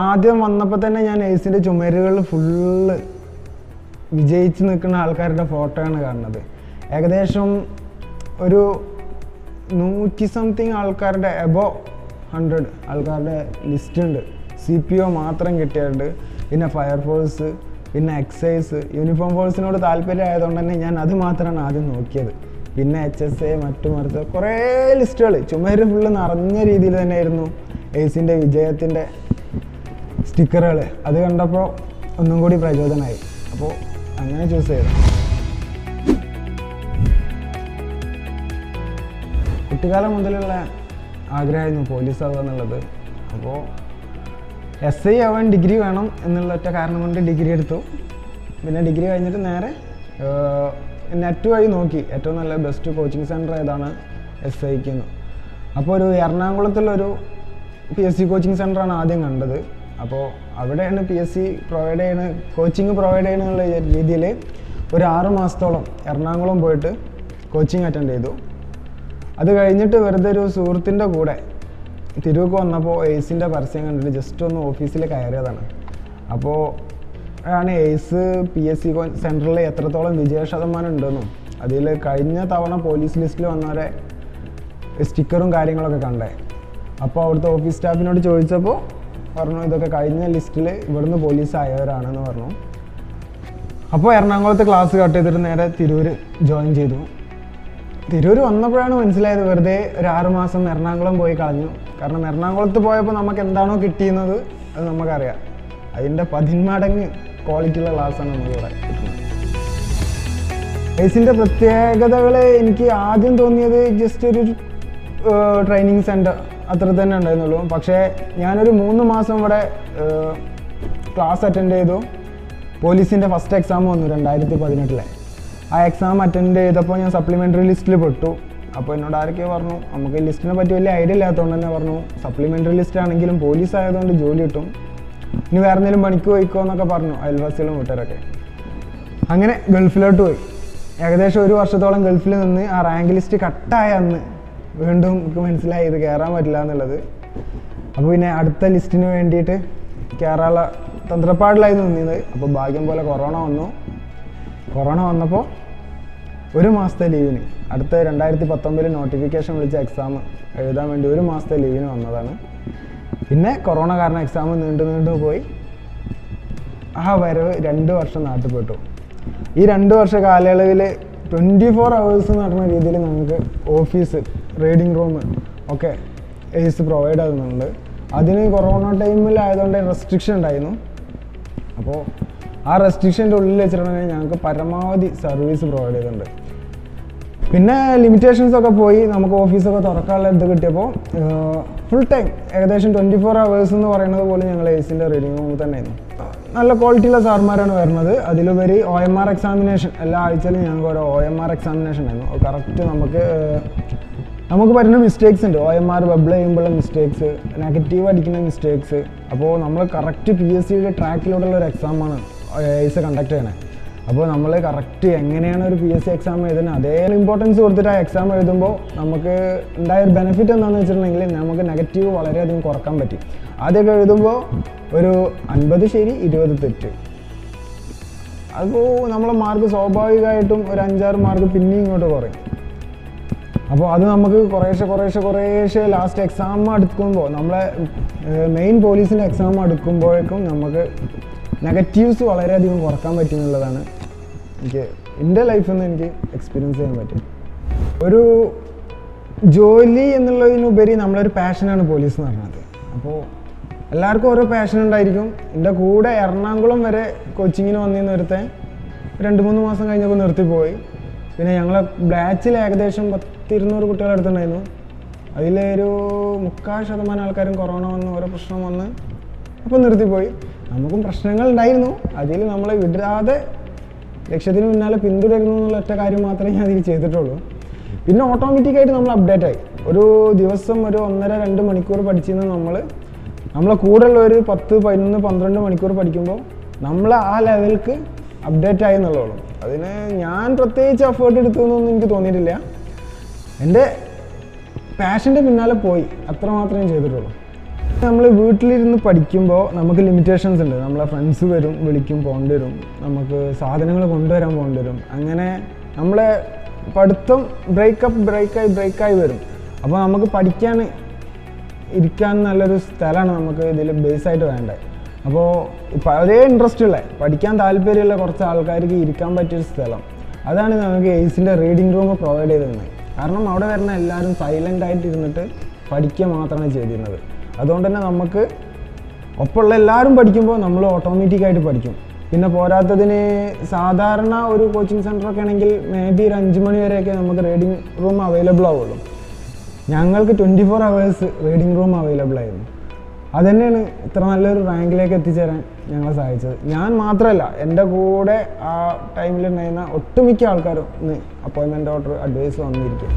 ആദ്യം വന്നപ്പോൾ തന്നെ ഞാൻ എയ്സിൻ്റെ ചുമരുകളിൽ ഫുള്ള് വിജയിച്ച് നിൽക്കുന്ന ആൾക്കാരുടെ ഫോട്ടോയാണ് കാണുന്നത്. ഏകദേശം ഒരു 100 സംതിങ് ആൾക്കാരുടെ എബോ 100 ആൾക്കാരുടെ ലിസ്റ്റ് ഉണ്ട്. CPO മാത്രം കിട്ടിയിട്ടുണ്ട്. പിന്നെ ഫയർഫോഴ്സ്, പിന്നെ എക്സൈസ്, യൂണിഫോം ഫോഴ്സിനോട് താല്പര്യം ആയതുകൊണ്ട് തന്നെ ഞാൻ അത് മാത്രമാണ് ആദ്യം നോക്കിയത്. പിന്നെ HSA മറിച്ച് കുറേ ലിസ്റ്റുകൾ ചുമര് ഫുള്ള് നിറഞ്ഞ രീതിയിൽ തന്നെയായിരുന്നു എയ്സിൻ്റെ വിജയത്തിൻ്റെ സ്റ്റിക്കറുകൾ. അത് കണ്ടപ്പോൾ ഒന്നും കൂടി പ്രചോദനമായി. അപ്പോൾ അങ്ങനെ ചൂസ് ചെയ്തു. കുട്ടിക്കാലം മുതലുള്ള ആഗ്രഹമായിരുന്നു പോലീസ് ആവുക എന്നുള്ളത്. അപ്പോൾ SI ആവാൻ ഡിഗ്രി വേണം എന്നുള്ള ഒറ്റ കാരണം കൊണ്ട് ഡിഗ്രി എടുത്തു. പിന്നെ ഡിഗ്രി കഴിഞ്ഞിട്ട് നേരെ നെറ്റ് വഴി നോക്കി ഏറ്റവും നല്ല ബെസ്റ്റ് കോച്ചിങ് സെൻറ്റർ ഏതാണ് SIക്ക് എന്ന്. അപ്പോൾ ഒരു എറണാകുളത്തുള്ളൊരു PSC കോച്ചിങ് സെൻ്ററാണ് ആദ്യം കണ്ടത്. അപ്പോൾ അവിടെയാണ് PSC പ്രൊവൈഡ് ചെയ്യുന്ന കോച്ചിങ് പ്രൊവൈഡ് ചെയ്യുന്നുള്ള രീതിയിൽ ഒരു 6 മാസത്തോളം എറണാകുളം പോയിട്ട് കോച്ചിങ് അറ്റൻഡ് ചെയ്തു. അത് കഴിഞ്ഞിട്ട് വെറുതെ ഒരു സുഹൃത്തിൻ്റെ കൂടെ തിരുവക്ക് വന്നപ്പോൾ എയ്സിൻ്റെ പരസ്യം കണ്ടിട്ട് ജസ്റ്റ് ഒന്ന് ഓഫീസിൽ കയറിയതാണ്. അപ്പോൾ ആണ് എയ്സ് PSC സെൻറ്ററിൽ എത്രത്തോളം വിജയ ശതമാനം ഉണ്ടെന്നും അതിൽ കഴിഞ്ഞ തവണ പോലീസ് ലിസ്റ്റിൽ വന്നവരെ സ്റ്റിക്കറും കാര്യങ്ങളൊക്കെ കണ്ടേ. അപ്പോൾ അവിടുത്തെ ഓഫീസ് സ്റ്റാഫിനോട് ചോദിച്ചപ്പോൾ പറഞ്ഞു ഇതൊക്കെ കഴിഞ്ഞ ലിസ്റ്റിൽ ഇവിടുന്ന് പോലീസ് ആയവരാണെന്ന് പറഞ്ഞു. അപ്പോൾ എറണാകുളത്ത് ക്ലാസ് കട്ട് ചെയ്തിട്ട് നേരെ തിരൂർ ജോയിൻ ചെയ്തു. തിരൂർ വന്നപ്പോഴാണ് മനസ്സിലായത് വെറുതെ ഒരു 6 മാസം എറണാകുളം പോയി കളഞ്ഞു. കാരണം എറണാകുളത്ത് പോയപ്പോൾ നമുക്ക് എന്താണോ കിട്ടിയുന്നത് അത് നമുക്കറിയാം. അതിൻ്റെ 10 മടങ്ങ് ക്വാളിറ്റിയുള്ള ക്ലാസ്സാണ് നമുക്കിവിടെ കിട്ടുന്നത്. എയ്സിൻ്റെ പ്രത്യേകതകൾ എനിക്ക് ആദ്യം തോന്നിയത് ജസ്റ്റ് ഒരു ട്രെയിനിങ് സെൻറ്റർ അത്ര തന്നെ ഉണ്ടായിരുന്നുള്ളൂ. പക്ഷേ ഞാനൊരു 3 മാസം ഇവിടെ ക്ലാസ് അറ്റൻഡ് ചെയ്തു. പോലീസിൻ്റെ ഫസ്റ്റ് എക്സാം വന്നു 2018. ആ എക്സാം അറ്റൻഡ് ചെയ്തപ്പോൾ ഞാൻ സപ്ലിമെൻ്ററി ലിസ്റ്റിൽ പെട്ടു. അപ്പോൾ എന്നോട് ആരൊക്കെയോ പറഞ്ഞു, നമുക്ക് ലിസ്റ്റിനെ പറ്റി വലിയ ഐഡിയ ഇല്ലാത്തതുകൊണ്ട് തന്നെ പറഞ്ഞു സപ്ലിമെൻ്ററി ലിസ്റ്റ് ആണെങ്കിലും പോലീസ് ആയതുകൊണ്ട് ജോലി കിട്ടും, ഇനി വേറെ എന്തെങ്കിലും പണിക്ക് പോയിക്കോ എന്നൊക്കെ പറഞ്ഞു അയൽവാസികളും വീട്ടുകാരൊക്കെ. അങ്ങനെ ഗൾഫിലോട്ട് പോയി. ഏകദേശം 1 വർഷത്തോളം ഗൾഫിൽ നിന്ന് ആ റാങ്ക് ലിസ്റ്റ് കട്ടായ അന്ന് വീണ്ടും നമുക്ക് മനസ്സിലായി ഇത് കയറാൻ പറ്റില്ല എന്നുള്ളത്. അപ്പോൾ പിന്നെ അടുത്ത ലിസ്റ്റിന് വേണ്ടിയിട്ട് കയറാനുള്ള തന്ത്രപ്പാടിലായിരുന്നു നിന്നത്. അപ്പോൾ ഭാഗ്യം പോലെ കൊറോണ വന്നു. കൊറോണ വന്നപ്പോൾ 1 മാസത്തെ ലീവിന് അടുത്ത 2019 നോട്ടിഫിക്കേഷൻ വിളിച്ച എക്സാം എഴുതാൻ വേണ്ടി 1 മാസത്തെ ലീവിന് വന്നതാണ്. പിന്നെ കൊറോണ കാരണം എക്സാം നീണ്ടു പോയി. ആ വരവ് 2 വർഷം നാട്ടിൽ പെട്ടു. ഈ 2 വർഷ കാലയളവിൽ 24 hours നടന്ന രീതിയിൽ നമുക്ക് ഓഫീസ്, റീഡിംഗ് റൂം ഒക്കെ എയ്സ് പ്രൊവൈഡ് ആകുന്നുണ്ട്. അതിന് കൊറോണ ടൈമിലായതുകൊണ്ട് റെസ്ട്രിക്ഷൻ ഉണ്ടായിരുന്നു. അപ്പോൾ ആ റെസ്ട്രിക്ഷൻ്റെ ഉള്ളിൽ വെച്ചിട്ടുണ്ടെങ്കിൽ ഞങ്ങൾക്ക് പരമാവധി സർവീസ് പ്രൊവൈഡ് ചെയ്തിട്ടുണ്ട്. പിന്നെ ലിമിറ്റേഷൻസ് ഒക്കെ പോയി നമുക്ക് ഓഫീസൊക്കെ തുറക്കാനുള്ള ഇത് കിട്ടിയപ്പോൾ ഫുൾ ടൈം ഏകദേശം 24 hours എന്ന് പറയുന്നത് പോലെ ഞങ്ങൾ എയ്സിൻ്റെ റീഡിംഗ് റൂമിൽ തന്നെയായിരുന്നു. നല്ല ക്വാളിറ്റിയുള്ള സാർമാരാണ് വരുന്നത്. അതിലുപരി OMR എക്സാമിനേഷൻ എല്ലാ ആഴ്ചയിലും ഞങ്ങൾക്ക് ഓരോ OMR എക്സാമിനേഷൻ ആയിരുന്നു. കറക്റ്റ് നമുക്ക് പറ്റുന്ന മിസ്റ്റേക്സ് ഉണ്ട്. OMR ബബിൾ ചെയ്യുമ്പോഴുള്ള മിസ്റ്റേക്സ്, നെഗറ്റീവ് അടിക്കുന്ന മിസ്റ്റേക്സ്. അപ്പോൾ നമ്മൾ കറക്റ്റ് PSCയുടെ ട്രാക്കിലൂടെയുള്ള ഒരു എക്സാമാണ് എയ്സ് കണ്ടക്ട് ചെയ്യണേ. അപ്പോൾ നമ്മൾ കറക്റ്റ് എങ്ങനെയാണ് ഒരു PSC എക്സാം എഴുതുന്നത് അതേ ഇമ്പോർട്ടൻസ് കൊടുത്തിട്ട് ആ എക്സാം എഴുതുമ്പോൾ നമുക്ക് ഉണ്ടായൊരു ബെനിഫിറ്റ് എന്താണെന്ന് വെച്ചിട്ടുണ്ടെങ്കിൽ നമുക്ക് നെഗറ്റീവ് വളരെയധികം കുറക്കാൻ പറ്റി. ആദ്യമൊക്കെ എഴുതുമ്പോൾ ഒരു 50 ശരി 20 തെറ്റ്. അപ്പോൾ നമ്മളെ മാർക്ക് സ്വാഭാവികമായിട്ടും ഒരു 5-6 മാർക്ക് പിന്നെയും ഇങ്ങോട്ട് കുറയും. അപ്പോൾ അത് നമുക്ക് കുറേശ്ശെ ലാസ്റ്റ് എക്സാം അടുക്കുമ്പോൾ നമ്മളെ മെയിൻ പോലീസിൻ്റെ എക്സാം അടുക്കുമ്പോഴേക്കും നമുക്ക് നെഗറ്റീവ്സ് വളരെയധികം കുറക്കാൻ പറ്റും എന്നുള്ളതാണ് എൻ്റെ ലൈഫിൽ നിന്ന് എനിക്ക് എക്സ്പീരിയൻസ് ചെയ്യാൻ പറ്റും. ഒരു ജോലി എന്നുള്ളതിനുപരി നമ്മളൊരു പാഷനാണ് പോലീസ് എന്ന് പറഞ്ഞത്. അപ്പോൾ എല്ലാവർക്കും ഓരോ പാഷൻ ഉണ്ടായിരിക്കും. എൻ്റെ കൂടെ എറണാകുളം വരെ കോച്ചിങ്ങിന് വന്നിരുന്ന ഒരുത്തൻ 2-3 മാസം കഴിഞ്ഞപ്പോൾ നിർത്തിപ്പോയി. പിന്നെ ഞങ്ങളെ ബാച്ചിൽ ഏകദേശം 100-200 കുട്ടികളെ അടുത്തുണ്ടായിരുന്നു. അതിലൊരു 3/4% ആൾക്കാരും കൊറോണ വന്ന് ഓരോ പ്രശ്നം വന്ന് അപ്പോൾ നിർത്തിപ്പോയി. നമുക്കും പ്രശ്നങ്ങൾ ഉണ്ടായിരുന്നു. അതിൽ നമ്മളെ വിടാതെ ലക്ഷ്യത്തിന് പിന്നാലെ പിന്തുടരുന്നു എന്നുള്ള ഒറ്റ കാര്യം മാത്രമേ ഞാൻ അതിൽ ചെയ്തിട്ടുള്ളൂ. പിന്നെ ഓട്ടോമാറ്റിക്കായിട്ട് നമ്മൾ അപ്ഡേറ്റ് ആയി. ഒരു ദിവസം ഒരു 1.5-2 മണിക്കൂർ പഠിച്ചിരുന്ന നമ്മളെ കൂടെയുള്ള ഒരു 10-11-12 മണിക്കൂർ പഠിക്കുമ്പോൾ നമ്മൾ ആ ലെവലിലേക്ക് അപ്ഡേറ്റ് ആയി എന്നുള്ളൂ. അതിന് ഞാൻ പ്രത്യേകിച്ച് എഫേർട്ട് എടുത്തതെന്നൊന്നും എനിക്ക് തോന്നിയിട്ടില്ല. എൻ്റെ പാഷൻ്റെ പിന്നാലെ പോയി അത്ര മാത്രമേ ചെയ്തിട്ടുള്ളൂ. നമ്മൾ വീട്ടിലിരുന്ന് പഠിക്കുമ്പോൾ നമുക്ക് ലിമിറ്റേഷൻസ് ഉണ്ട്. നമ്മളെ ഫ്രണ്ട്സ് വരും, വിളിക്കും, പോകേണ്ടി വരും, നമുക്ക് സാധനങ്ങൾ കൊണ്ടുവരാൻ പോകേണ്ടി വരും. അങ്ങനെ നമ്മളെ പഠിത്തം ബ്രേക്കായി വരും. അപ്പോൾ നമുക്ക് പഠിക്കാൻ ഇരിക്കാൻ നല്ലൊരു സ്ഥലമാണ് നമുക്ക് ഇതിൽ ബേസായിട്ട് വേണ്ടത്. അപ്പോൾ ഒരേ ഇൻട്രസ്റ്റ് ഉള്ള പഠിക്കാൻ താല്പര്യമുള്ള കുറച്ച് ആൾക്കാർക്ക് ഇരിക്കാൻ പറ്റിയൊരു സ്ഥലം, അതാണ് നമുക്ക് എയ്സിൻ്റെ റീഡിംഗ് റൂം പ്രൊവൈഡ് ചെയ്തിരുന്നത്. കാരണം അവിടെ വരുന്ന എല്ലാവരും സൈലൻ്റ് ആയിട്ട് ഇരുന്നിട്ട് പഠിക്കുക മാത്രമാണ് ചെയ്തിരുന്നത്. അതുകൊണ്ട് തന്നെ നമുക്ക് ഒപ്പമുള്ള എല്ലാവരും പഠിക്കുമ്പോൾ നമ്മൾ ഓട്ടോമാറ്റിക്കായിട്ട് പഠിക്കും. പിന്നെ പോരാത്തതിന് സാധാരണ ഒരു കോച്ചിങ് സെൻ്ററൊക്കെ ആണെങ്കിൽ മേ ബി ഒരു 5 മണി വരെയൊക്കെ നമുക്ക് റീഡിംഗ് റൂം അവൈലബിൾ ആവുള്ളൂ. ഞങ്ങൾക്ക് 24 hours റീഡിംഗ് റൂം അവൈലബിൾ ആയിരുന്നു. അതുതന്നെയാണ് ഇത്ര നല്ലൊരു റാങ്കിലേക്ക് എത്തിച്ചേരാൻ ഞങ്ങളെ സഹായിച്ചത്. ഞാൻ മാത്രമല്ല, എൻ്റെ കൂടെ ആ ടൈമിലുണ്ടായിരുന്ന ഒട്ടുമിക്ക ആൾക്കാരും ഇന്ന് അപ്പോയിൻമെൻറ്റ് ഓർഡർ അഡ്വൈസ് വന്നിരിക്കും.